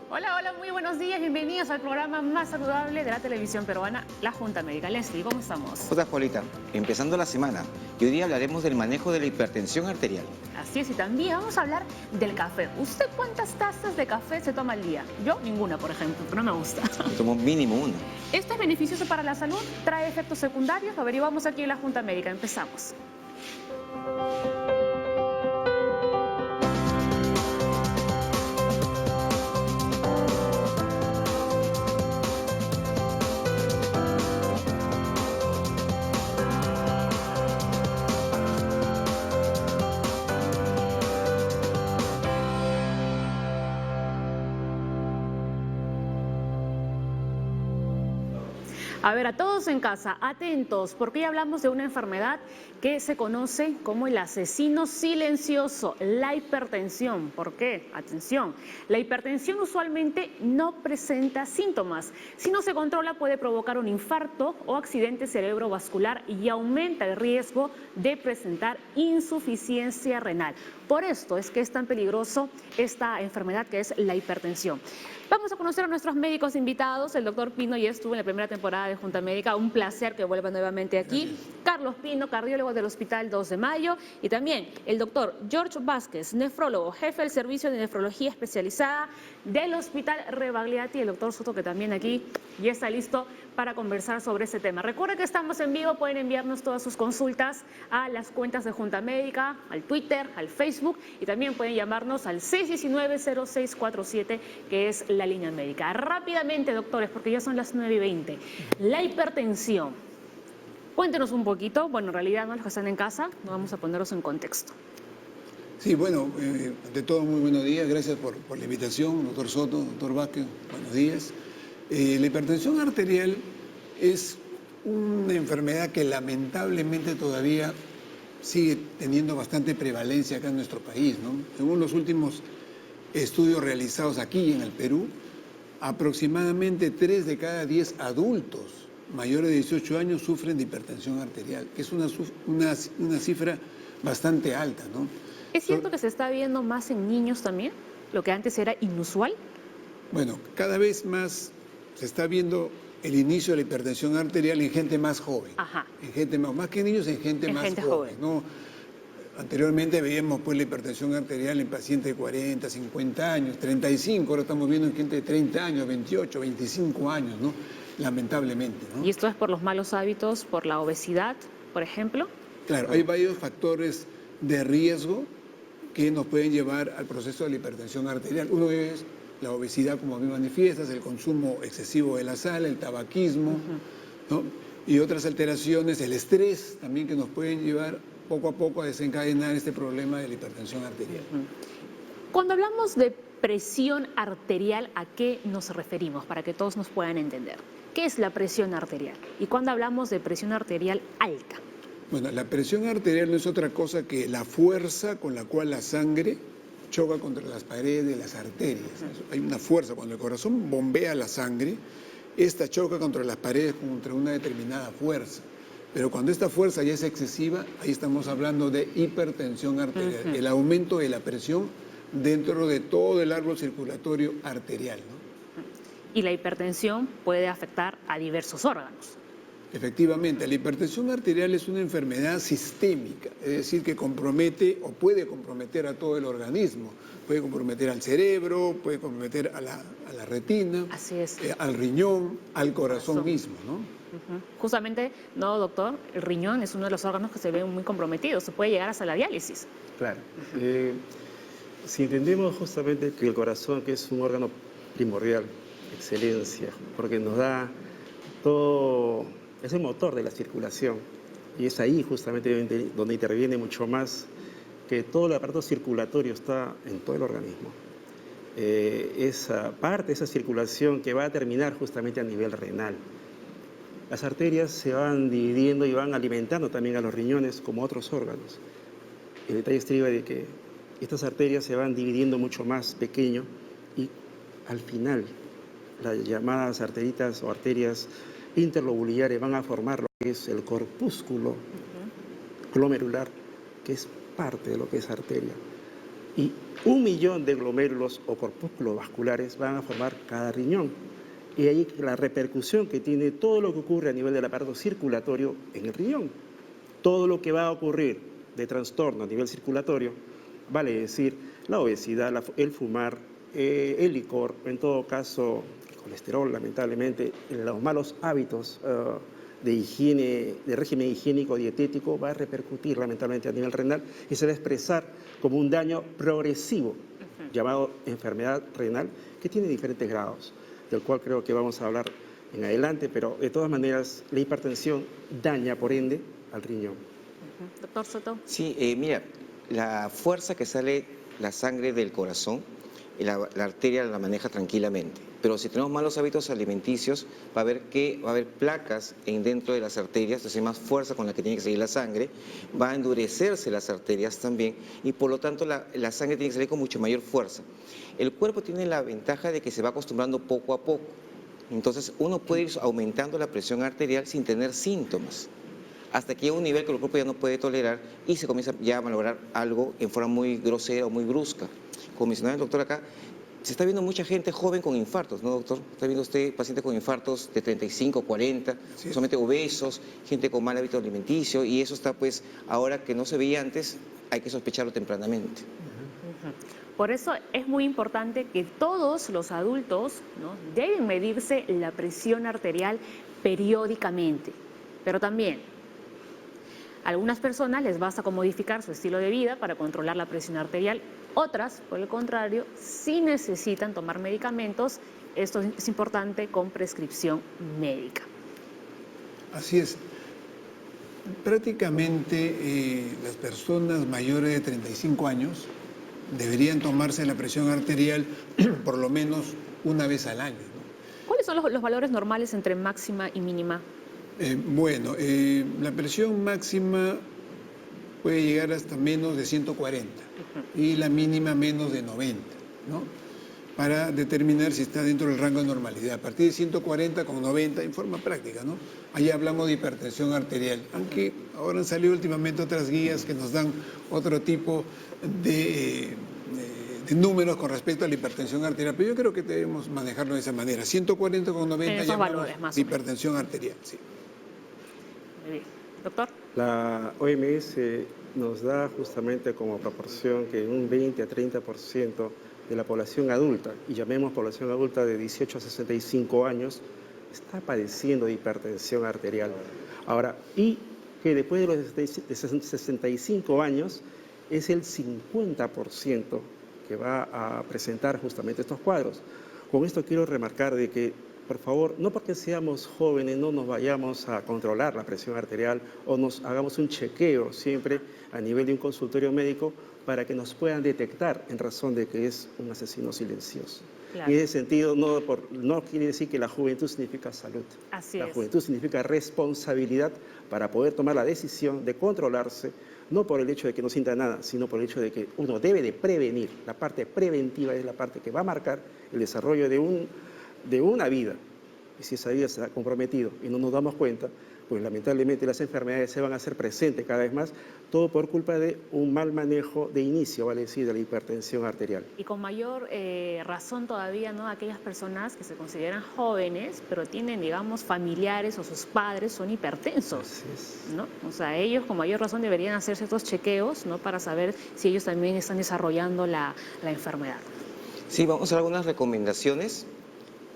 Hola, hola, muy buenos días, bienvenidos al programa más saludable de la televisión peruana, La Junta Médica. Leslie, ¿cómo estamos? Hola, Polita, empezando la semana y hoy día hablaremos del manejo de la hipertensión arterial. Así es, y también vamos a hablar del café. ¿Usted cuántas tazas de café se toma al día? Yo ninguna, por ejemplo, pero no me gusta. Yo tomo mínimo uno. ¿Esto es beneficioso para la salud? ¿Trae efectos secundarios? Lo averiguamos aquí en La Junta Médica. Empezamos. A ver, a todos en casa, atentos, porque hoy hablamos de una enfermedad que se conoce como el asesino silencioso, la hipertensión. ¿Por qué? Atención, la hipertensión usualmente no presenta síntomas. Si no se controla puede provocar un infarto o accidente cerebrovascular y aumenta el riesgo de presentar insuficiencia renal. Por esto es que es tan peligroso esta enfermedad que es la hipertensión. Vamos a conocer a nuestros médicos invitados. El doctor Pino ya estuvo en la primera temporada de Junta Médica. Un placer que vuelva nuevamente aquí. Gracias. Carlos Pino, cardiólogo del Hospital 2 de Mayo. Y también el doctor George Vázquez, nefrólogo, jefe del Servicio de Nefrología Especializada del Hospital Rebagliati. El doctor Soto, que también aquí ya está listo para conversar sobre ese tema. Recuerden que estamos en vivo. Pueden enviarnos todas sus consultas a las cuentas de Junta Médica, al Twitter, al Facebook. Y también pueden llamarnos al 619-0647, que es la línea médica. Rápidamente, doctores, porque ya son las 9:20. La hipertensión. Cuéntenos un poquito. Bueno, en realidad, ¿no? Los que están en casa, no vamos a ponerlos en contexto. Sí, bueno, ante todo, muy buenos días. Gracias por la invitación, doctor Soto, doctor Vázquez. Buenos días. La hipertensión arterial es una enfermedad que lamentablemente todavía sigue teniendo bastante prevalencia acá en nuestro país, ¿no? Según los últimos estudios realizados aquí en el Perú, aproximadamente 3 de cada 10 adultos mayores de 18 años sufren de hipertensión arterial, que es una cifra bastante alta, ¿no? ¿Es cierto que se está viendo más en niños también, lo que antes era inusual? Bueno, cada vez más se está viendo el inicio de la hipertensión arterial en gente más joven. Ajá. En gente más que niños, en gente más joven, ¿no? Anteriormente veíamos pues la hipertensión arterial en pacientes de 40, 50 años, 35, ahora estamos viendo en gente de 30 años, 28, 25 años, ¿no? Lamentablemente, ¿no? ¿Y esto es por los malos hábitos, por la obesidad, por ejemplo? Claro, hay varios factores de riesgo que nos pueden llevar al proceso de la hipertensión arterial. Uno es la obesidad, como bien manifiestas, el consumo excesivo de la sal, el tabaquismo, ¿no? Y otras alteraciones, el estrés también, que nos pueden llevar poco a poco a desencadenar este problema de la hipertensión arterial. Cuando hablamos de presión arterial, ¿a qué nos referimos? Para que todos nos puedan entender. ¿Qué es la presión arterial? Y cuando hablamos de presión arterial alta. Bueno, la presión arterial no es otra cosa que la fuerza con la cual la sangre choca contra las paredes de las arterias. Hay una fuerza, cuando el corazón bombea la sangre, esta choca contra las paredes contra una determinada fuerza. Pero cuando esta fuerza ya es excesiva, ahí estamos hablando de hipertensión arterial, el aumento de la presión dentro de todo el árbol circulatorio arterial, ¿no? Y la hipertensión puede afectar a diversos órganos. Efectivamente, la hipertensión arterial es una enfermedad sistémica, es decir, que compromete o puede comprometer a todo el organismo. Puede comprometer al cerebro, puede comprometer a la retina, así es, al riñón, al corazón mismo, ¿no? Justamente, no, doctor, el riñón es uno de los órganos que se ven muy comprometidos, se puede llegar hasta la diálisis. Claro. Si entendemos justamente que el corazón, que es un órgano primordial, excelencia, porque nos da todo, es el motor de la circulación, y es ahí justamente donde interviene mucho más, que todo el aparato circulatorio está en todo el organismo. Esa parte, esa circulación que va a terminar justamente a nivel renal. Las arterias se van dividiendo y van alimentando también a los riñones como otros órganos. El detalle estriba de que estas arterias se van dividiendo mucho más pequeño y al final las llamadas arteritas o arterias interlobulares van a formar lo que es el corpúsculo glomerular, que es parte de lo que es arteria. y 1 millón de glomérulos o corpúsculos vasculares van a formar cada riñón. Y ahí la repercusión que tiene todo lo que ocurre a nivel del aparato circulatorio en el riñón. Todo lo que va a ocurrir de trastorno a nivel circulatorio, vale decir, la obesidad, el fumar, el licor, en todo caso, el colesterol, lamentablemente, los malos hábitos de higiene, de régimen higiénico dietético, va a repercutir lamentablemente a nivel renal y se va a expresar como un daño progresivo, llamado enfermedad renal, que tiene diferentes grados, del cual creo que vamos a hablar en adelante, pero de todas maneras la hipertensión daña, por ende, al riñón. Doctor Soto. Sí, mira, la fuerza que sale la sangre del corazón, la arteria la maneja tranquilamente. Pero si tenemos malos hábitos alimenticios, va a haber placas dentro de las arterias, entonces hay más fuerza con la que tiene que salir la sangre, va a endurecerse las arterias también y por lo tanto la sangre tiene que salir con mucho mayor fuerza. El cuerpo tiene la ventaja de que se va acostumbrando poco a poco. Entonces uno puede ir aumentando la presión arterial sin tener síntomas, hasta que llega un nivel que el cuerpo ya no puede tolerar y se comienza ya a malograr algo en forma muy grosera o muy brusca. Como mencionaba el doctor acá, se está viendo mucha gente joven con infartos, ¿no, doctor? Está viendo usted pacientes con infartos de 35, 40, sí, solamente obesos, gente con mal hábito alimenticio, y eso está pues, ahora que no se veía antes, hay que sospecharlo tempranamente. Por eso es muy importante que todos los adultos, ¿no?, deben medirse la presión arterial periódicamente, pero también a algunas personas les basta con modificar su estilo de vida para controlar la presión arterial. Otras, por el contrario, sí necesitan tomar medicamentos. Esto es importante con prescripción médica. Así es. Prácticamente las personas mayores de 35 años deberían tomarse la presión arterial por lo menos una vez al año, ¿no? ¿Cuáles son los valores normales entre máxima y mínima? La presión máxima puede llegar hasta menos de 140 y la mínima menos de 90, ¿no?, para determinar si está dentro del rango de normalidad. A partir de 140 con 90 en forma práctica, ¿no? Ahí hablamos de hipertensión arterial, aunque ahora han salido últimamente otras guías que nos dan otro tipo de números con respecto a la hipertensión arterial, pero yo creo que debemos manejarlo de esa manera. 140 con 90 ya hablamos de hipertensión arterial, sí. Muy bien. Doctor. La OMS nos da justamente como proporción que un 20 a 30% de la población adulta, y llamemos población adulta de 18 a 65 años, está padeciendo de hipertensión arterial. Ahora, y que después de los 65 años es el 50% que va a presentar justamente estos cuadros. Con esto quiero remarcar de que, por favor, no porque seamos jóvenes no nos vayamos a controlar la presión arterial o nos hagamos un chequeo siempre a nivel de un consultorio médico para que nos puedan detectar en razón de que es un asesino silencioso. Claro. Y en ese sentido no quiere decir que la juventud significa salud. Así la es. Juventud significa responsabilidad para poder tomar la decisión de controlarse, no por el hecho de que no sienta nada, sino por el hecho de que uno debe de prevenir. La parte preventiva es la parte que va a marcar el desarrollo de una vida. Y si esa vida se ha comprometido y no nos damos cuenta, pues lamentablemente las enfermedades se van a hacer presentes cada vez más, todo por culpa de un mal manejo de inicio, vale decir, de la hipertensión arterial. Y con mayor razón todavía, ¿no?, aquellas personas que se consideran jóvenes, pero tienen, digamos, familiares o sus padres son hipertensos, ¿no? O sea, ellos con mayor razón deberían hacerse estos chequeos, ¿no?, para saber si ellos también están desarrollando la enfermedad. Sí, vamos a hacer algunas recomendaciones.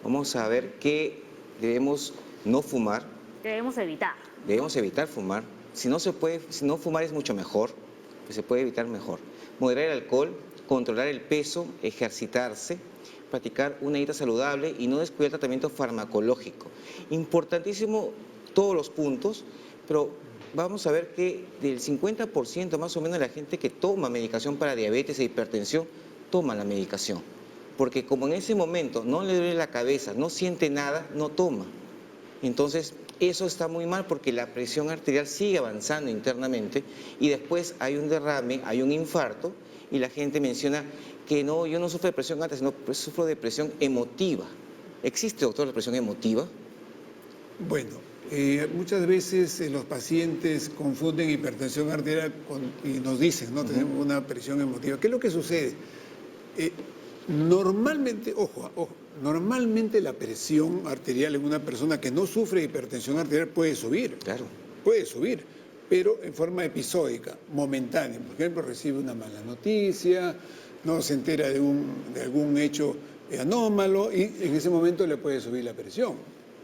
Vamos a ver qué debemos no fumar. Debemos evitar. Debemos evitar fumar. Si no fumar es mucho mejor, pues se puede evitar mejor. Moderar el alcohol, controlar el peso, ejercitarse, practicar una dieta saludable y no descuidar el tratamiento farmacológico. Importantísimo todos los puntos, pero vamos a ver que del 50% más o menos de la gente que toma medicación para diabetes e hipertensión, toma la medicación. Porque como en ese momento no le duele la cabeza, no siente nada, no toma. Entonces, eso está muy mal porque la presión arterial sigue avanzando internamente y después hay un derrame, hay un infarto y la gente menciona que no, yo no sufro de presión alta, sino sufro de presión emotiva. ¿Existe, doctor, la presión emotiva? Bueno, Muchas veces los pacientes confunden hipertensión arterial y nos dicen, ¿no? Tenemos una presión emotiva. ¿Qué es lo que sucede? Normalmente, normalmente la presión arterial en una persona que no sufre hipertensión arterial puede subir. Claro. Puede subir, pero en forma episódica, momentánea. Por ejemplo, recibe una mala noticia, no se entera de algún hecho anómalo y en ese momento le puede subir la presión.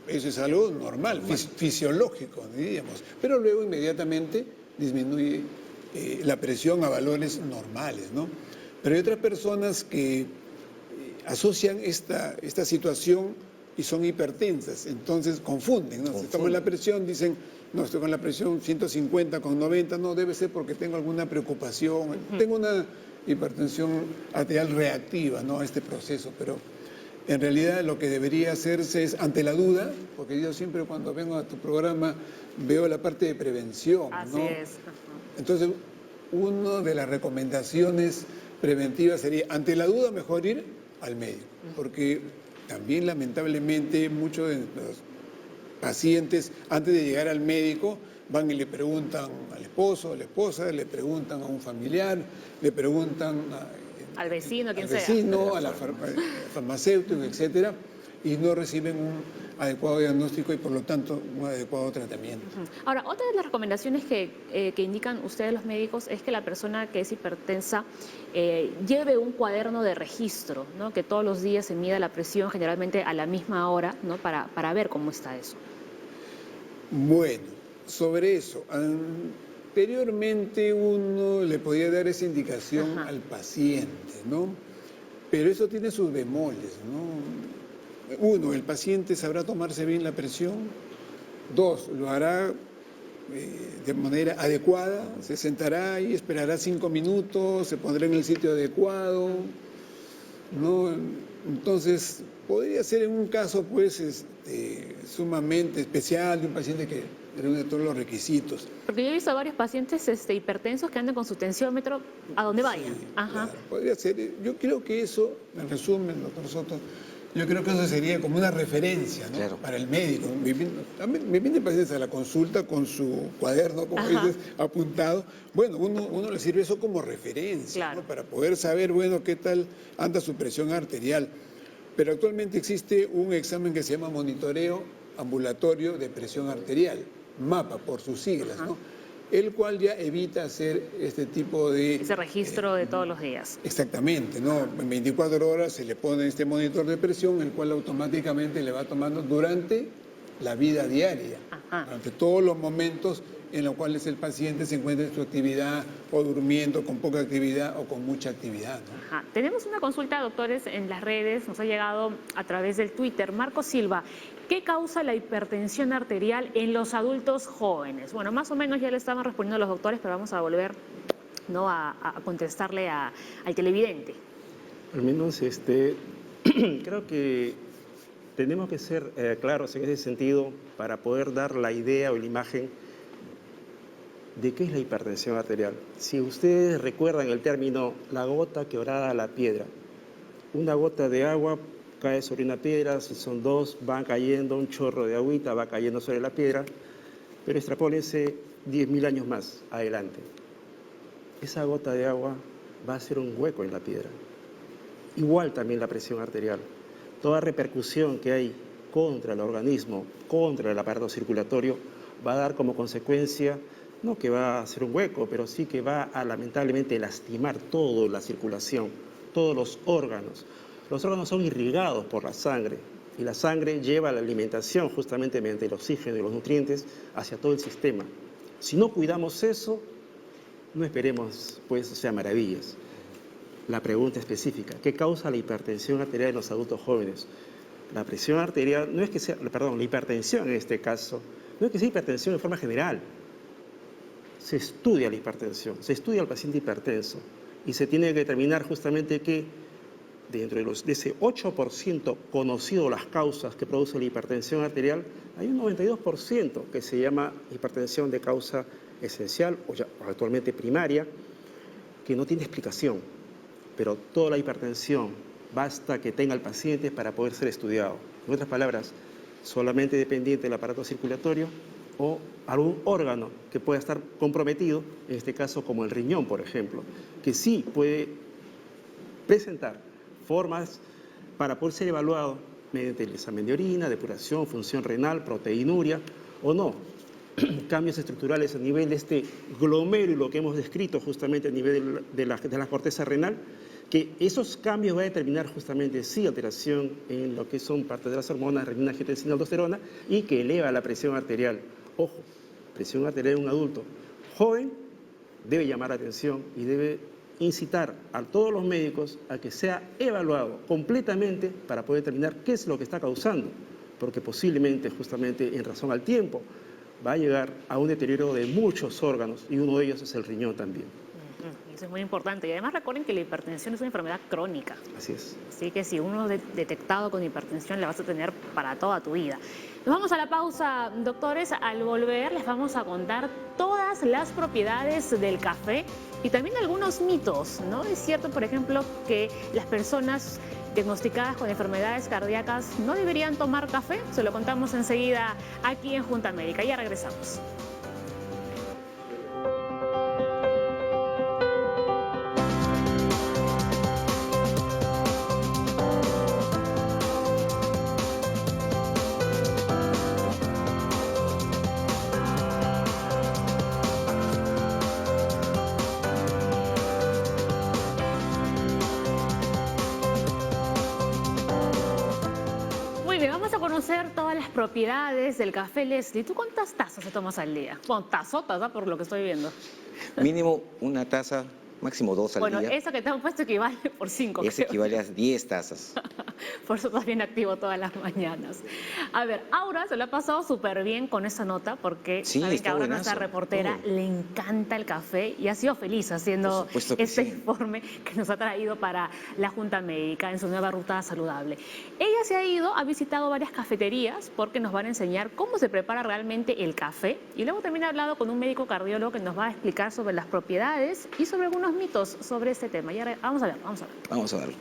Eso es algo normal, fisiológico, diríamos. Pero luego inmediatamente disminuye la presión a valores normales, ¿no? Pero hay otras personas que asocian esta situación y son hipertensas, entonces confunden, ¿no? Se toman la presión, dicen, no, estoy con la presión 150 con 90, no, debe ser porque tengo alguna preocupación, tengo una hipertensión arterial reactiva, ¿no?, a este proceso, pero en realidad lo que debería hacerse es, ante la duda, porque yo siempre cuando vengo a tu programa veo la parte de prevención, ¿no? Así es. Entonces, una de las recomendaciones preventivas sería, ante la duda, mejor ir al médico, porque también lamentablemente muchos de los pacientes, antes de llegar al médico, van y le preguntan al esposo, a la esposa, le preguntan a un familiar, le preguntan al vecino, quien sea. Al vecino, a la farmacéutico, etcétera, y no reciben un adecuado diagnóstico y por lo tanto un adecuado tratamiento. Ahora, otra de las recomendaciones que indican ustedes los médicos es que la persona que es hipertensa lleve un cuaderno de registro, ¿no?, que todos los días se mida la presión, generalmente a la misma hora, ¿no?, para ver cómo está eso. Bueno, sobre eso, anteriormente uno le podía dar esa indicación al paciente, ¿no? Pero eso tiene sus bemoles, ¿no? Uno, el paciente sabrá tomarse bien la presión. Dos, lo hará de manera adecuada, se sentará y esperará 5 minutos, se pondrá en el sitio adecuado, ¿no? Entonces, podría ser en un caso, pues, sumamente especial, de un paciente que reúne todos los requisitos. Porque yo he visto a varios pacientes hipertensos que andan con su tensiómetro a donde vayan. Sí, claro, podría ser. Yo creo que eso, en resumen, doctor Soto, yo creo que eso sería como una referencia, ¿no?, claro, para el médico. Me vienen pacientes a la consulta con su cuaderno, como dices, apuntado. Bueno, uno le sirve eso como referencia, claro, ¿no?, para poder saber, bueno, qué tal anda su presión arterial. Pero actualmente existe un examen que se llama monitoreo ambulatorio de presión arterial, MAPA por sus siglas, ¿no?, el cual ya evita hacer este tipo de... ese registro de todos los días. Exactamente, ¿no? En 24 horas se le pone este monitor de presión, el cual automáticamente le va tomando durante la vida diaria, durante todos los momentos en los cuales el paciente se encuentra en su actividad o durmiendo, con poca actividad o con mucha actividad, ¿no? Tenemos una consulta, doctores, en las redes, nos ha llegado a través del Twitter. Marco Silva, ¿qué causa la hipertensión arterial en los adultos jóvenes? Bueno, más o menos ya le estaban respondiendo los doctores, pero vamos a volver, ¿no?, a contestarle al televidente. Al menos creo que tenemos que ser claros en ese sentido para poder dar la idea o la imagen de qué es la hipertensión arterial. Si ustedes recuerdan el término la gota quebrada a la piedra, una gota de agua cae sobre una piedra, si son dos van cayendo, un chorro de agüita va cayendo sobre la piedra, pero extrapólense 10.000 años más adelante. Esa gota de agua va a hacer un hueco en la piedra. Igual también la presión arterial. Toda repercusión que hay contra el organismo, contra el aparato circulatorio, va a dar como consecuencia, no que va a hacer un hueco, pero sí que va a lamentablemente lastimar toda la circulación, todos los órganos. Los órganos son irrigados por la sangre y la sangre lleva la alimentación justamente mediante el oxígeno y los nutrientes hacia todo el sistema. Si no cuidamos eso, no esperemos, pues, o sea, maravillas. La pregunta específica, ¿qué causa la hipertensión arterial en los adultos jóvenes? La presión arterial, no es que sea, perdón, la hipertensión en este caso, no es que sea hipertensión de forma general. Se estudia la hipertensión, se estudia al paciente hipertenso y se tiene que determinar justamente que dentro de ese 8% conocido las causas que produce la hipertensión arterial, hay un 92% que se llama hipertensión de causa esencial o ya actualmente primaria, que no tiene explicación, pero toda la hipertensión basta que tenga el paciente para poder ser estudiado. En otras palabras, solamente dependiente del aparato circulatorio o algún órgano que pueda estar comprometido, en este caso como el riñón, por ejemplo, que sí puede presentar formas para poder ser evaluado mediante el examen de orina, depuración, función renal, proteinuria o no. Cambios estructurales a nivel de este glomérulo que hemos descrito justamente a nivel de la corteza renal, que esos cambios van a determinar justamente sí alteración en lo que son parte de las hormonas, renina, angiotensina, aldosterona, y que eleva la presión arterial. Ojo, presión arterial en un adulto joven debe llamar la atención y debe incitar a todos los médicos a que sea evaluado completamente para poder determinar qué es lo que está causando, porque posiblemente justamente en razón al tiempo va a llegar a un deterioro de muchos órganos y uno de ellos es el riñón también. Eso es muy importante. Y además recuerden que la hipertensión es una enfermedad crónica. Así es. Así que si uno es detectado con hipertensión, la vas a tener para toda tu vida. Nos vamos a la pausa, doctores. Al volver les vamos a contar todas las propiedades del café y también algunos mitos, ¿no? Es cierto, por ejemplo, que las personas diagnosticadas con enfermedades cardíacas no deberían tomar café. Se lo contamos enseguida aquí en Junta Médica. Ya regresamos. Conocer todas las propiedades del café. Leslie, ¿tú cuántas tazas te tomas al día? Bueno, tazotas, ¿no? Por lo que estoy viendo. Mínimo una taza, máximo 2 al día. Bueno, esa que te han puesto equivale por 5. Ese equivale a 10 tazas. Por eso estás bien activo todas las mañanas. A ver, Aura se lo ha pasado súper bien con esa nota porque sí, saben que ahora buenazo. Nuestra reportera le encanta el café y ha sido feliz haciendo este informe que nos ha traído para la Junta Médica en su nueva ruta saludable. Ella se ha ido, ha visitado varias cafeterías porque nos van a enseñar cómo se prepara realmente el café y luego también ha hablado con un médico cardiólogo que nos va a explicar sobre las propiedades y sobre algunos mitos sobre este tema. Y ahora, vamos a ver. Vamos a verlo.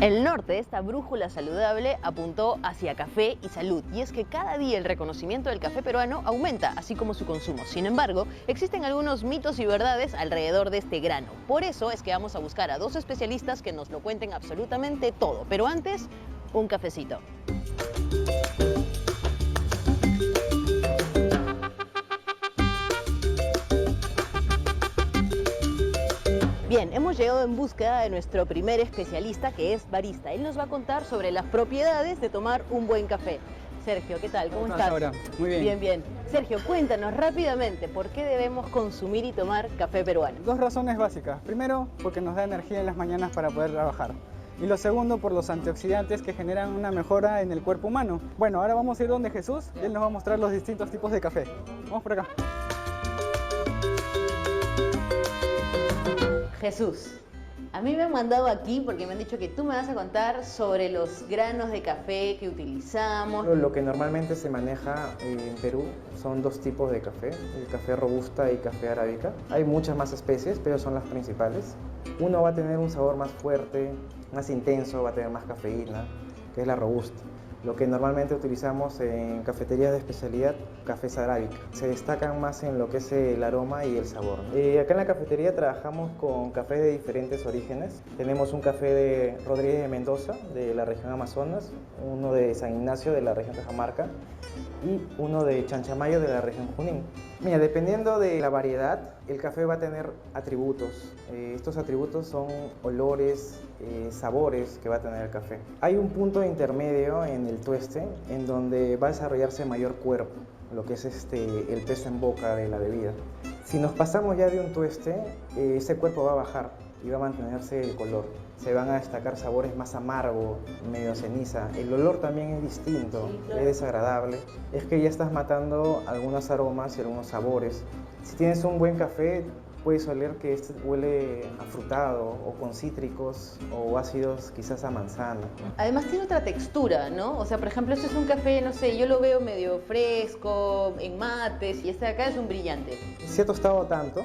El norte, esta brújula saludable, apuntó hacia café y salud. Y es que cada día el reconocimiento del café peruano aumenta, así como su consumo. Sin embargo, existen algunos mitos y verdades alrededor de este grano. Por eso es que vamos a buscar a 2 especialistas que nos lo cuenten absolutamente todo. Pero antes, un cafecito. Bien, hemos llegado en búsqueda de nuestro primer especialista, que es barista. Él nos va a contar sobre las propiedades de tomar un buen café. Sergio, ¿qué tal? ¿Cómo estás? Ahora, muy bien. Bien, bien. Sergio, cuéntanos rápidamente, ¿por qué debemos consumir y tomar café peruano? 2 razones básicas. Primero, porque nos da energía en las mañanas para poder trabajar. Y lo segundo, por los antioxidantes que generan una mejora en el cuerpo humano. Bueno, ahora vamos a ir donde Jesús y él nos va a mostrar los distintos tipos de café. Vamos por acá. Jesús, a mí me han mandado aquí porque me han dicho que tú me vas a contar sobre los granos de café que utilizamos. Lo que normalmente se maneja en Perú son 2 tipos de café, el café robusta y café arábica. Hay muchas más especies, pero son las principales. Uno va a tener un sabor más fuerte, más intenso, va a tener más cafeína, que es la robusta. Lo que normalmente utilizamos en cafeterías de especialidad, cafés arábica. Se destacan más en lo que es el aroma y el sabor. Acá en la cafetería trabajamos con cafés de diferentes orígenes. Tenemos un café de Rodríguez de Mendoza, de la región Amazonas, uno de San Ignacio, de la región Cajamarca, y uno de Chanchamayo, de la región Junín. Mira, dependiendo de la variedad, el café va a tener atributos. Estos atributos son olores, sabores que va a tener el café. Hay un punto intermedio en el tueste en donde va a desarrollarse mayor cuerpo, lo que es el peso en boca de la bebida. Si nos pasamos ya de un tueste, ese cuerpo va a bajar y va a mantenerse el color. Se van a destacar sabores más amargos, medio ceniza. El olor también es distinto, es desagradable. Es que ya estás matando algunos aromas y algunos sabores. Si tienes un buen café, puedes oler que huele afrutado o con cítricos o ácidos quizás a manzana. Además tiene otra textura, ¿no? O sea, por ejemplo, este es un café, no sé, yo lo veo medio fresco, en mates, y este de acá es un brillante. Se ha tostado tanto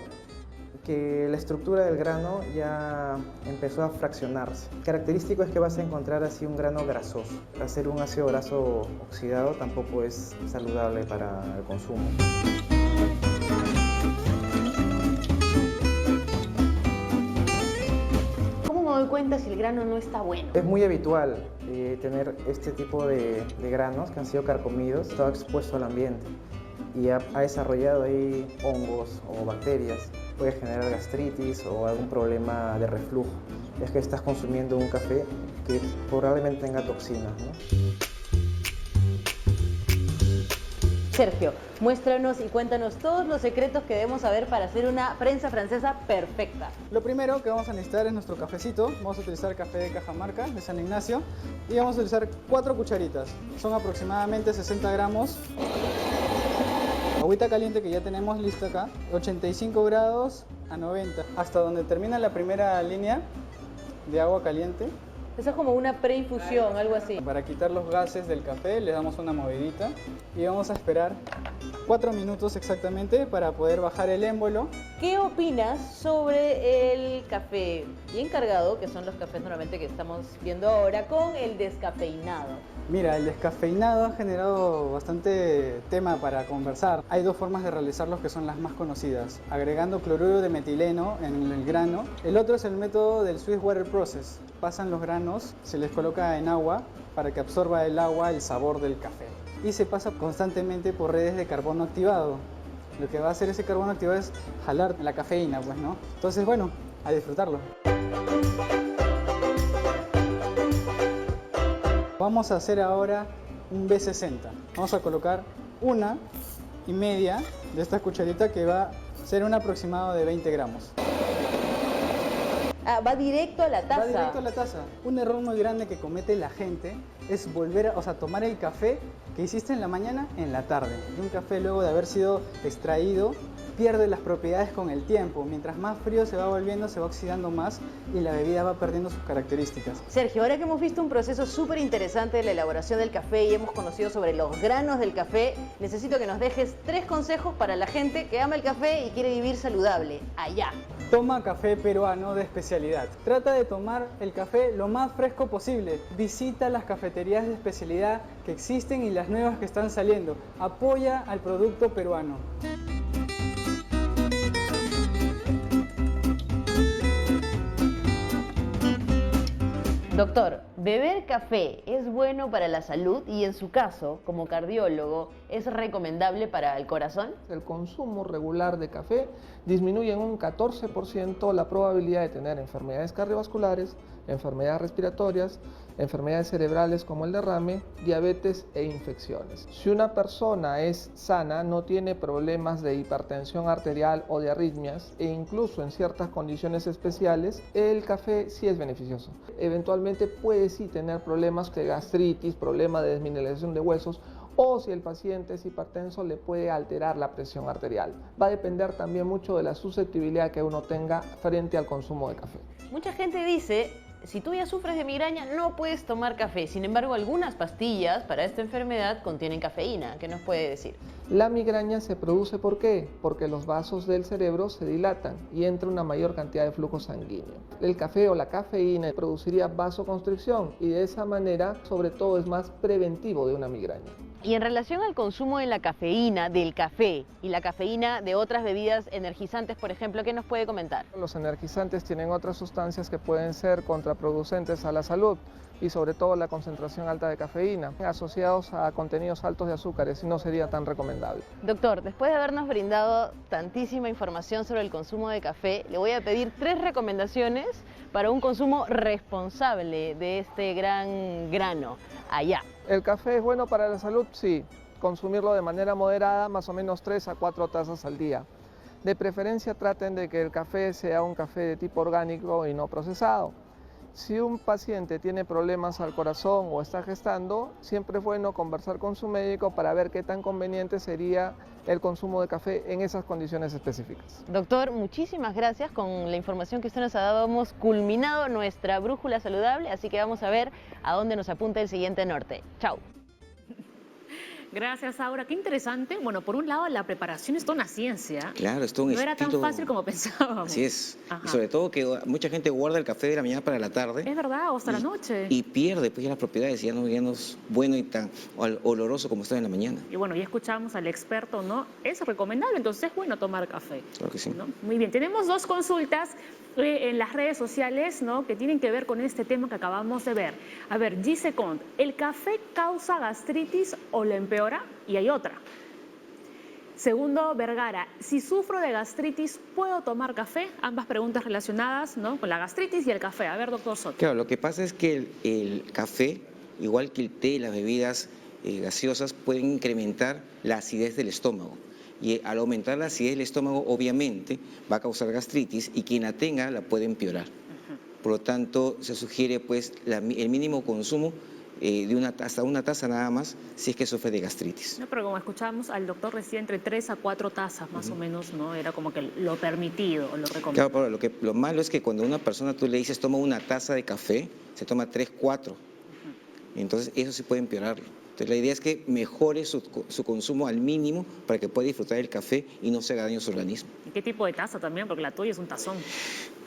que la estructura del grano ya empezó a fraccionarse. Característico es que vas a encontrar así un grano grasoso. Hacer un ácido graso oxidado tampoco es saludable para el consumo. ¿Cómo me doy cuenta si el grano no está bueno? Es muy habitual tener este tipo de granos que han sido carcomidos, todo expuesto al ambiente y ha desarrollado ahí hongos o bacterias. Puede generar gastritis o algún problema de reflujo. Es que estás consumiendo un café que probablemente tenga toxinas, ¿no? Sergio, muéstranos y cuéntanos todos los secretos que debemos saber para hacer una prensa francesa perfecta. Lo primero que vamos a necesitar es nuestro cafecito. Vamos a utilizar café de Cajamarca, de San Ignacio. Y vamos a utilizar 4 cucharitas. Son aproximadamente 60 gramos. Agüita caliente que ya tenemos lista acá. 85 grados a 90. Hasta donde termina la primera línea de agua caliente. Eso es como una preinfusión, algo así. Para quitar los gases del café le damos una movidita y vamos a esperar 4 minutos exactamente para poder bajar el émbolo. ¿Qué opinas sobre el café bien cargado, que son los cafés normalmente que estamos viendo ahora, con el descafeinado? Mira, el descafeinado ha generado bastante tema para conversar. Hay 2 formas de realizarlos que son las más conocidas, agregando cloruro de metileno en el grano. El otro es el método del Swiss Water Process. Pasan los granos, se les coloca en agua para que absorba el agua el sabor del café. Y se pasa constantemente por redes de carbono activado. Lo que va a hacer ese carbono activado es jalar la cafeína, pues, ¿no? Entonces, bueno, a disfrutarlo. Vamos a hacer ahora un B60. Vamos a colocar 1,5 de esta cucharita que va a ser un aproximado de 20 gramos. Ah, va directo a la taza. Va directo a la taza. Un error muy grande que comete la gente es volver a tomar el café que hiciste en la mañana en la tarde. Y un café luego de haber sido extraído pierde las propiedades con el tiempo. Mientras más frío se va volviendo, se va oxidando más y la bebida va perdiendo sus características. Sergio, ahora que hemos visto un proceso súper interesante de la elaboración del café y hemos conocido sobre los granos del café, necesito que nos dejes 3 consejos para la gente que ama el café y quiere vivir saludable. Allá. Toma café peruano de especialidad. Trata de tomar el café lo más fresco posible. Visita las cafeterías de especialidad que existen y las nuevas que están saliendo. Apoya al producto peruano. Doctor, ¿beber café es bueno para la salud y en su caso, como cardiólogo, es recomendable para el corazón? El consumo regular de café disminuye en un 14% la probabilidad de tener enfermedades cardiovasculares, enfermedades respiratorias, enfermedades cerebrales como el derrame, diabetes e infecciones. Si una persona es sana, no tiene problemas de hipertensión arterial o de arritmias e incluso en ciertas condiciones especiales, el café sí es beneficioso. Eventualmente puede sí tener problemas de gastritis, problemas de desmineralización de huesos, o si el paciente es hipertenso le puede alterar la presión arterial. Va a depender también mucho de la susceptibilidad que uno tenga frente al consumo de café. Mucha gente dice, si tú ya sufres de migraña no puedes tomar café. Sin embargo, algunas pastillas para esta enfermedad contienen cafeína. ¿Qué nos puede decir? La migraña se produce ¿por qué? Porque los vasos del cerebro se dilatan y entra una mayor cantidad de flujo sanguíneo. El café o la cafeína produciría vasoconstricción y de esa manera, sobre todo, es más preventivo de una migraña. Y en relación al consumo de la cafeína del café y la cafeína de otras bebidas energizantes, por ejemplo, ¿qué nos puede comentar? Los energizantes tienen otras sustancias que pueden ser contraproducentes a la salud y sobre todo la concentración alta de cafeína, asociados a contenidos altos de azúcares, y no sería tan recomendable. Doctor, después de habernos brindado tantísima información sobre el consumo de café, le voy a pedir 3 recomendaciones para un consumo responsable de este gran grano. Allá. ¿El café es bueno para la salud? Sí. Consumirlo de manera moderada, más o menos 3 a 4 tazas al día. De preferencia traten de que el café sea un café de tipo orgánico y no procesado. Si un paciente tiene problemas al corazón o está gestando, siempre es bueno conversar con su médico para ver qué tan conveniente sería el consumo de café en esas condiciones específicas. Doctor, muchísimas gracias. Con la información que usted nos ha dado hemos culminado nuestra brújula saludable, así que vamos a ver a dónde nos apunta el siguiente norte. Chao. Gracias, Aura. Qué interesante. Bueno, por un lado, la preparación es toda una ciencia. Claro, es todo un No era tan estilo- fácil como pensábamos. Así es. Ajá. Y sobre todo que mucha gente guarda el café de la mañana para la tarde. Es verdad, o hasta la noche. Y pierde pues ya las propiedades, ya no es bueno y tan oloroso como está en la mañana. Y bueno, ya escuchamos al experto, ¿no? Es recomendable, entonces es bueno tomar café. Claro que sí. ¿No? Muy bien, tenemos dos consultas en las redes sociales, ¿no? Que tienen que ver con este tema que acabamos de ver. A ver, Gise Cont, ¿el café causa gastritis o lo empeora? Y hay otra. Segundo, Vergara, si sufro de gastritis, ¿puedo tomar café? Ambas preguntas relacionadas, ¿no? Con la gastritis y el café. A ver, doctor Soto. Claro, lo que pasa es que el café, igual que el té y las bebidas gaseosas, pueden incrementar la acidez del estómago. Y al aumentar la acidez del estómago, obviamente, va a causar gastritis y quien la tenga la puede empeorar. Por lo tanto, se sugiere pues el mínimo consumo de hasta una taza nada más si es que sufre de gastritis. No, pero como escuchamos al doctor decía entre 3 a 4 tazas más o menos, ¿no? Era como que lo permitido, lo recomendado. Claro, pero lo malo es que cuando a una persona tú le dices toma una taza de café, se toma 3, 4. Entonces eso sí puede empeorarlo. Entonces la idea es que mejore su consumo al mínimo para que pueda disfrutar el café y no se haga daño a su organismo. ¿Y qué tipo de taza también? Porque la tuya es un tazón.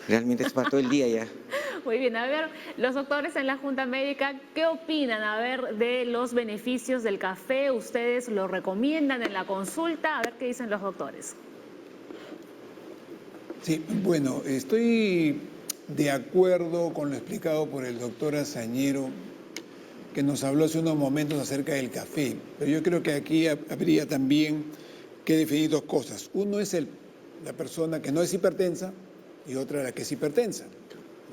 Realmente es para todo el día ya. Muy bien, a ver, los doctores en la Junta Médica, ¿qué opinan? A ver, de los beneficios del café, ¿ustedes lo recomiendan en la consulta? A ver qué dicen los doctores. Sí, bueno, estoy de acuerdo con lo explicado por el doctor Azañero, que nos habló hace unos momentos acerca del café. Pero yo creo que aquí habría también que definir dos cosas. Uno es la persona que no es hipertensa y otra la que es hipertensa.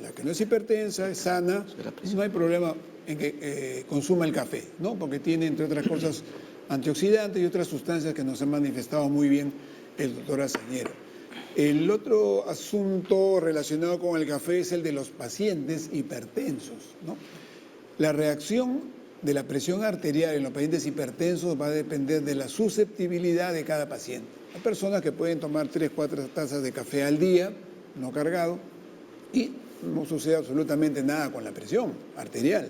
La que no es hipertensa, es sana, no hay problema en que consuma el café, ¿no? Porque tiene, entre otras cosas, antioxidantes y otras sustancias que nos ha manifestado muy bien el doctor Azañero. El otro asunto relacionado con el café es el de los pacientes hipertensos, ¿no? La reacción de la presión arterial en los pacientes hipertensos va a depender de la susceptibilidad de cada paciente. Hay personas que pueden tomar 3, 4 tazas de café al día, no cargado, y no sucede absolutamente nada con la presión arterial.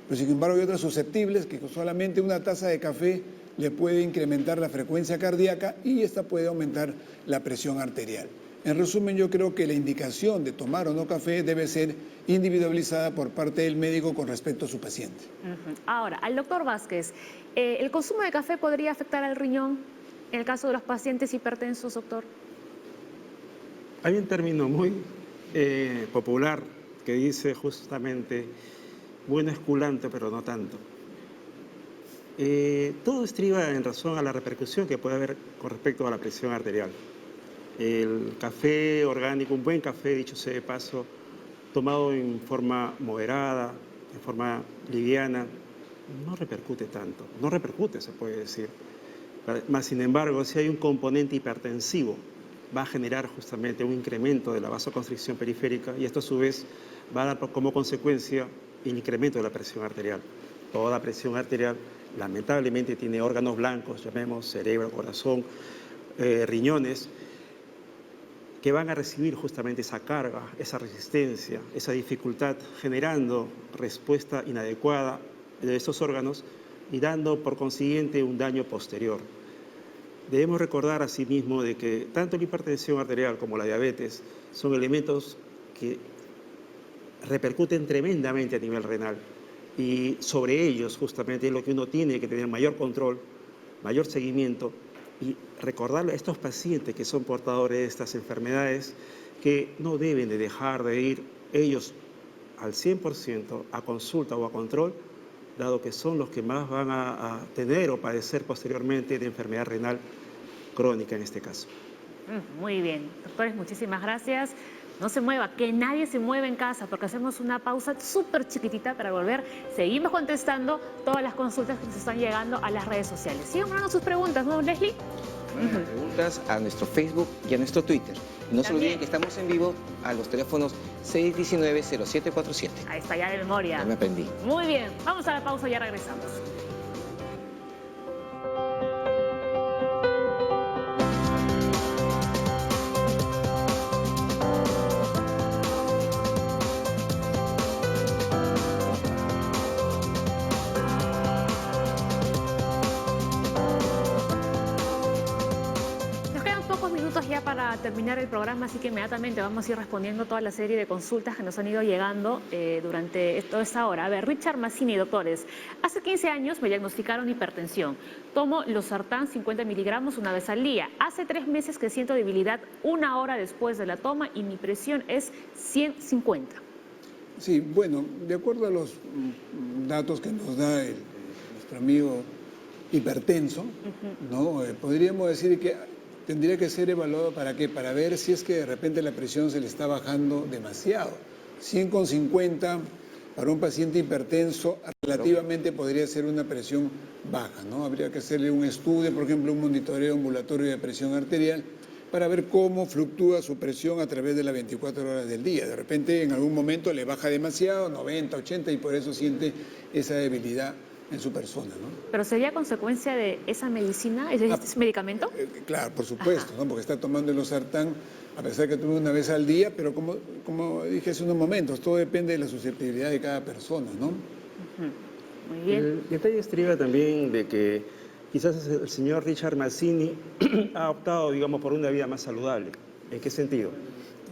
Pero sin embargo hay otras susceptibles que solamente una taza de café le puede incrementar la frecuencia cardíaca y esta puede aumentar la presión arterial. En resumen, yo creo que la indicación de tomar o no café debe ser individualizada por parte del médico con respecto a su paciente. Ahora, al doctor Vázquez, ¿el consumo de café podría afectar al riñón en el caso de los pacientes hipertensos, doctor? Hay un término muy popular que dice justamente, bueno es culante, pero no tanto. Todo estriba en razón a la repercusión que puede haber con respecto a la presión arterial. El café orgánico, un buen café, dicho sea de paso, tomado en forma moderada, en forma liviana, no repercute tanto. No repercute, se puede decir. Más sin embargo, si hay un componente hipertensivo, va a generar justamente un incremento de la vasoconstricción periférica y esto a su vez va a dar como consecuencia el incremento de la presión arterial. Toda presión arterial lamentablemente tiene órganos blancos, llamemos cerebro, corazón, riñones, que van a recibir justamente esa carga, esa resistencia, esa dificultad, generando respuesta inadecuada de esos órganos y dando por consiguiente un daño posterior. Debemos recordar asimismo de que tanto la hipertensión arterial como la diabetes son elementos que repercuten tremendamente a nivel renal y sobre ellos justamente es lo que uno tiene que tener mayor control, mayor seguimiento y recordarle a estos pacientes que son portadores de estas enfermedades que no deben de dejar de ir ellos al 100% a consulta o a control, dado que son los que más van a tener o padecer posteriormente de enfermedad renal crónica en este caso. Muy bien, doctores, muchísimas gracias. No se mueva, que nadie se mueva en casa, porque hacemos una pausa súper chiquitita para volver. Seguimos contestando todas las consultas que nos están llegando a las redes sociales. Sigan mandando sus preguntas, ¿no, Leslie? Preguntas a nuestro Facebook y a nuestro Twitter. No se olviden que estamos en vivo a los teléfonos 619-0747. Ahí está, ya de memoria. Ya me aprendí. Muy bien, vamos a la pausa y ya regresamos. terminar el programa, así que inmediatamente vamos a ir respondiendo toda la serie de consultas que nos han ido llegando durante toda esta hora. A ver, Richard Mazzini, doctores. Hace 15 años me diagnosticaron hipertensión. Tomo losartán 50 miligramos una vez al día. Hace 3 meses que siento debilidad 1 hora después de la toma y mi presión es 150. Sí, bueno, de acuerdo a los datos que nos da nuestro amigo hipertenso, ¿no? Podríamos decir que tendría que ser evaluado ¿para qué? Para ver si es que de repente la presión se le está bajando demasiado. 100/50 para un paciente hipertenso relativamente podría ser una presión baja, ¿no? Habría que hacerle un estudio, por ejemplo, un monitoreo ambulatorio de presión arterial para ver cómo fluctúa su presión a través de las 24 horas del día. De repente en algún momento le baja demasiado, 90, 80, y por eso siente esa debilidad en su persona, ¿no? ¿Pero sería consecuencia de esa medicina, ese medicamento? Claro, por supuesto, ¿no? Porque está tomando el losartán, a pesar que toma una vez al día, pero como dije hace unos momentos, todo depende de la susceptibilidad de cada persona, ¿no? Muy bien. El detalle estriba también de que quizás el señor Richard Mazzini ha optado, digamos, por una vida más saludable. ¿En qué sentido?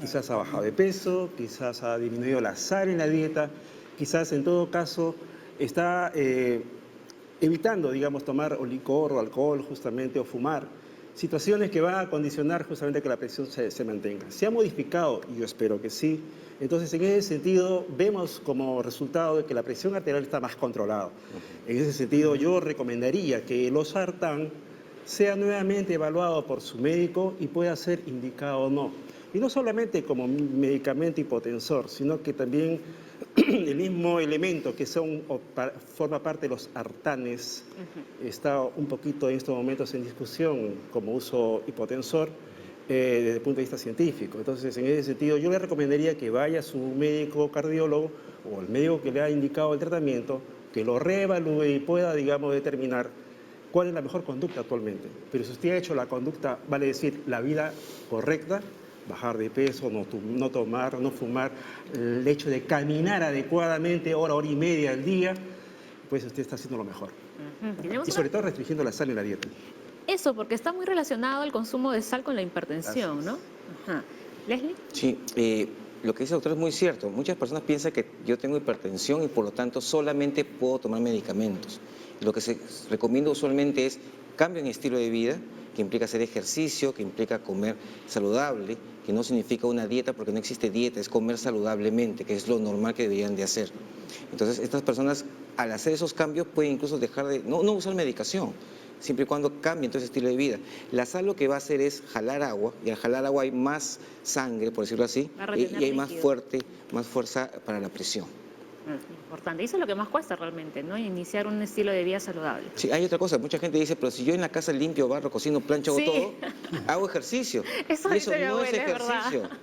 Quizás ha bajado de peso, quizás ha disminuido la sal en la dieta, quizás en todo caso está evitando, digamos, tomar o licor o alcohol justamente o fumar. Situaciones que van a condicionar justamente que la presión se mantenga. ¿Se ha modificado? Yo espero que sí. Entonces, en ese sentido, vemos como resultado de que la presión arterial está más controlada. En ese sentido, yo recomendaría que el losartán sea nuevamente evaluado por su médico y pueda ser indicado o no. Y no solamente como medicamento hipotensor, sino que también el mismo elemento que forma parte de los artanes está un poquito en estos momentos en discusión como uso hipotensor desde el punto de vista científico. Entonces, en ese sentido, yo le recomendaría que vaya a su médico cardiólogo o el médico que le ha indicado el tratamiento, que lo reevalúe y pueda, digamos, determinar cuál es la mejor conducta actualmente. Pero si usted ha hecho la conducta, vale decir, la vida correcta, bajar de peso, no tomar, no fumar, el hecho de caminar adecuadamente hora y media al día, pues usted está haciendo lo mejor. Y sobre todo restringiendo la sal en la dieta. Eso, porque está muy relacionado el consumo de sal con la hipertensión, ¿no? ¿Leslie? Sí, lo que dice el doctor es muy cierto. Muchas personas piensan que yo tengo hipertensión y por lo tanto solamente puedo tomar medicamentos. Lo que se recomienda usualmente es cambio en estilo de vida, que implica hacer ejercicio, que implica comer saludable, que no significa una dieta porque no existe dieta, es comer saludablemente, que es lo normal que deberían de hacer. Entonces, estas personas al hacer esos cambios pueden incluso dejar de no usar medicación, siempre y cuando cambien todo ese estilo de vida. La sal lo que va a hacer es jalar agua, y al jalar agua hay más sangre, por decirlo así, y hay más fuerza para la presión. Importante. Y eso es lo que más cuesta realmente, ¿no? Iniciar un estilo de vida saludable. Sí, hay otra cosa. Mucha gente dice, pero si yo en la casa limpio, barro, cocino, plancho, hago todo, hago ejercicio. Eso y dice mi abuela, es ejercicio. ¿verdad?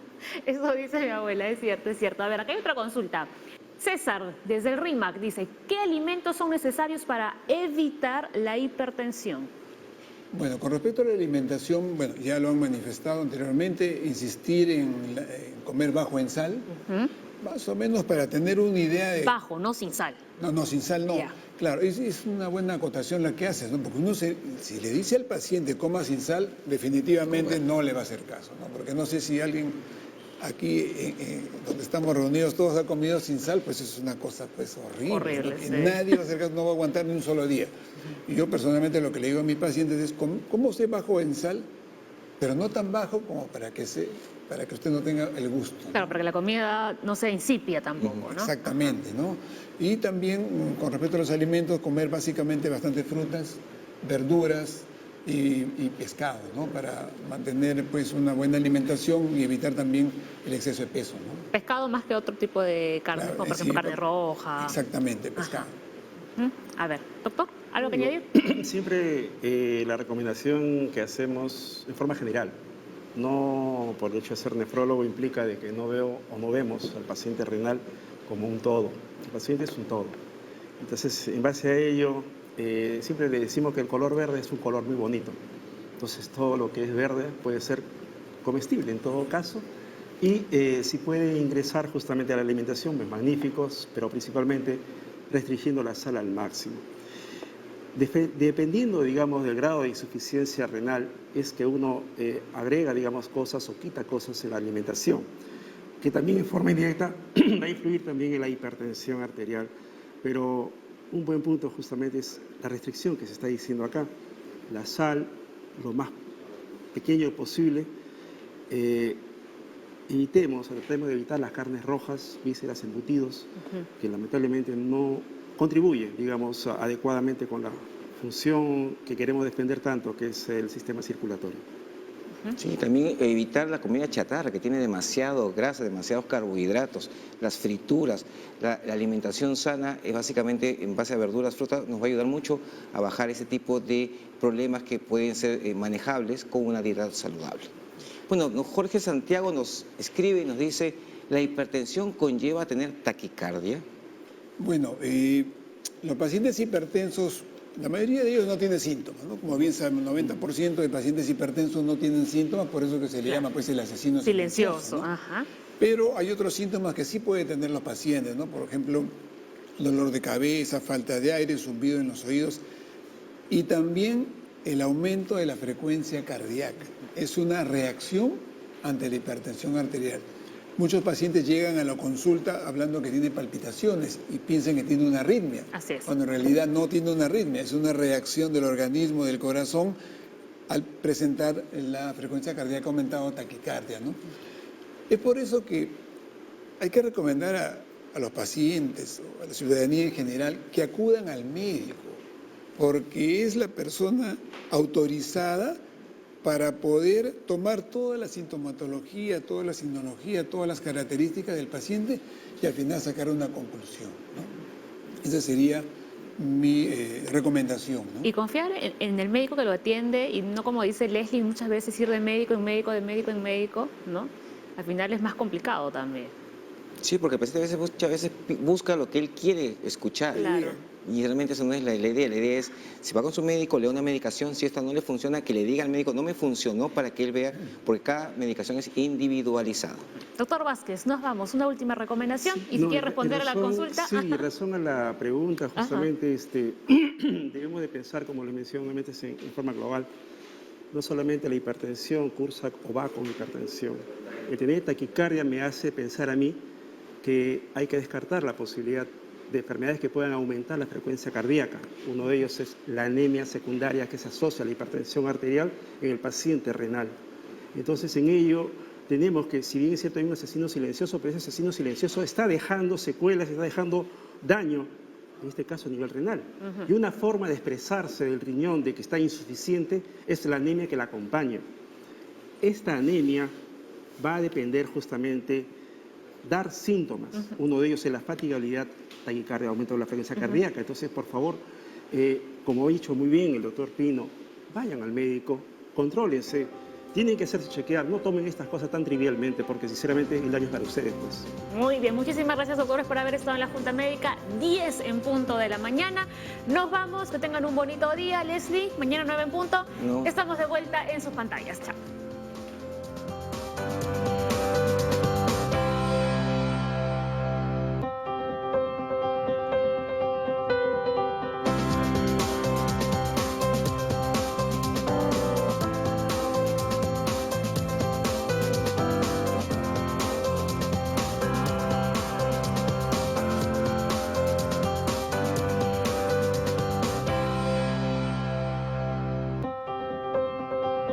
Eso dice mi abuela, es cierto, es cierto. A ver, acá hay otra consulta. César, desde el RIMAC, dice, ¿qué alimentos son necesarios para evitar la hipertensión? Bueno, con respecto a la alimentación, bueno, ya lo han manifestado anteriormente, insistir en comer bajo en sal, más o menos para tener una idea de... Bajo, no sin sal. No, sin sal no. Yeah. Claro, es una buena acotación la que haces, ¿no? Porque uno si le dice al paciente coma sin sal, definitivamente no le va a hacer caso, ¿no? Porque no sé si alguien aquí, donde estamos reunidos, todos ha comido sin sal, pues es una cosa pues horrible, ¿no? Sí. Nadie va a hacer caso, no va a aguantar ni un solo día. Y yo personalmente lo que le digo a mis pacientes es, ¿cómo usted bajo en sal? Pero no tan bajo como para que usted no tenga el gusto, ¿no? Claro, para que la comida no sea insípida tampoco, ¿no? Exactamente, ¿no? Y también, con respecto a los alimentos, comer básicamente bastantes frutas, verduras y pescado, ¿no? Para mantener pues una buena alimentación y evitar también el exceso de peso, ¿no? Pescado más que otro tipo de carne, Claro, como por ejemplo carne roja. Exactamente, pescado. A ver, doctor, ¿algo que añadir? Siempre la recomendación que hacemos en forma general, no por el hecho de ser nefrólogo implica de que no veo o no vemos al paciente renal como un todo. El paciente es un todo. Entonces, en base a ello, siempre le decimos que el color verde es un color muy bonito. Entonces, todo lo que es verde puede ser comestible en todo caso. Y si puede ingresar justamente a la alimentación, pues magníficos, pero principalmente restringiendo la sal al máximo. Dependiendo, digamos, del grado de insuficiencia renal, es que uno agrega, digamos, cosas o quita cosas en la alimentación, que también en forma indirecta va a influir también en la hipertensión arterial. Pero un buen punto justamente es la restricción que se está diciendo acá. La sal, lo más pequeño posible. Tratemos de evitar las carnes rojas, vísceras, embutidos, que lamentablemente no contribuyen, digamos, adecuadamente con la función que queremos defender tanto, que es el sistema circulatorio. Sí, también evitar la comida chatarra, que tiene demasiado grasa, demasiados carbohidratos, las frituras. La alimentación sana es básicamente en base a verduras, frutas, nos va a ayudar mucho a bajar ese tipo de problemas que pueden ser manejables con una dieta saludable. Bueno, Jorge Santiago nos escribe y nos dice, ¿la hipertensión conlleva tener taquicardia? Bueno, los pacientes hipertensos, la mayoría de ellos no tienen síntomas, ¿no? Como bien saben, el 90% de pacientes hipertensos no tienen síntomas, por eso que se le llama pues el asesino silencioso, ¿no? Ajá. Pero hay otros síntomas que sí pueden tener los pacientes, ¿no? Por ejemplo, dolor de cabeza, falta de aire, zumbido en los oídos y también el aumento de la frecuencia cardíaca. Es una reacción ante la hipertensión arterial. Muchos pacientes llegan a la consulta hablando que tiene palpitaciones y piensan que tiene una arritmia. Así es. Cuando en realidad no tiene una arritmia, es una reacción del organismo, del corazón, al presentar la frecuencia cardíaca aumentada o taquicardia, ¿no? Es por eso que hay que recomendar a los pacientes o a la ciudadanía en general que acudan al médico, porque es la persona autorizada para poder tomar toda la sintomatología, toda la signología, todas las características del paciente y al final sacar una conclusión, ¿no? Esa sería mi recomendación, ¿no? Y confiar en el médico que lo atiende y no como dice Leslie, muchas veces ir de médico en médico, de médico en médico, ¿no? Al final es más complicado también. Sí, porque el paciente muchas veces busca lo que él quiere escuchar. Claro. Y realmente eso no es la idea. La idea es, si va con su médico, le da una medicación, si esta no le funciona, que le diga al médico, no me funcionó, para que él vea, porque cada medicación es individualizada. Doctor Vázquez, nos vamos. Una última recomendación. Sí, y si quiere responder a la consulta. Sí, en razón a la pregunta, justamente debemos de pensar, como le mencioné nuevamente, en forma global. No solamente la hipertensión cursa o va con hipertensión. El tener taquicardia me hace pensar a mí que hay que descartar la posibilidad de enfermedades que puedan aumentar la frecuencia cardíaca. Uno de ellos es la anemia secundaria que se asocia a la hipertensión arterial en el paciente renal. Entonces, en ello tenemos que, si bien es cierto, hay un asesino silencioso, pero ese asesino silencioso está dejando secuelas, está dejando daño, en este caso a nivel renal. Y una forma de expresarse del riñón de que está insuficiente es la anemia que la acompaña. Esta anemia va a depender justamente dar síntomas. Uno de ellos es la fatigabilidad, taquicardia, aumento de la frecuencia cardíaca. Entonces, por favor, como ha dicho muy bien el doctor Pino, vayan al médico, contrólense, tienen que hacerse chequear, no tomen estas cosas tan trivialmente, porque sinceramente el daño es para ustedes, pues. Muy bien, muchísimas gracias, doctores, por haber estado en la Junta Médica, 10 en punto de la mañana. Nos vamos, que tengan un bonito día. Leslie, mañana 9 en punto. Estamos de vuelta en sus pantallas. Chao.